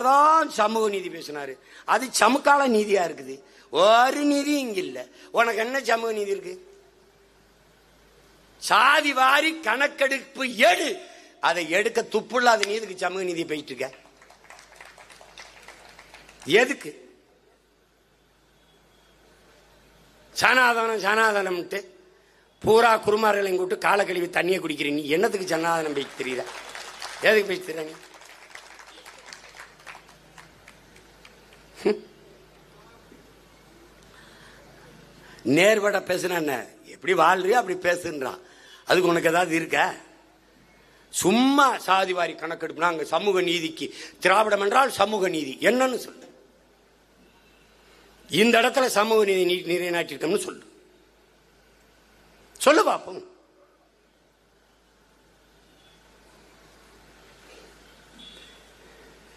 பெரியார் தான் சமூக நீதி பேசினாரு. அது சமுக்கால நீதியா இருக்குது. ஒரு நீதி இங்க இல்ல. உனக்கு என்ன சமூக நீதி இருக்கு? சாதி வாரி கணக்கெடுப்பு எடு. அதை எடுக்க துப்புள்ளாத நீதிக்கு சமூக நீதி போயிட்டு இருக்க. எதுக்கு சனாதனம் சனாதனம்ட்டு பூரா குருமார்களை கூட்டு கால கழுவி தண்ணியை குடிக்கிறீங்க. நீ என்னத்துக்கு சனாதனம் பேச்சு தெரியுதா? எதுக்கு பேச்சு தெரியல? நீ நேர்பட பேசுன எப்படி வாழ்றியோ அப்படி பேசுன்றான். அதுக்கு உனக்கு ஏதாவது இருக்க? சும்மா சாதிவாரி கணக்கெடுப்பு. நாங்க சமூக நீதிக்கு திராவிடம் என்றால் சமூக நீதி என்னன்னு சொல்லு. இந்த இடத்துல சமூக நீதி நிலைநாட்டிருக்கோம்னு சொல்லு. சொல்லு பாப்போம்.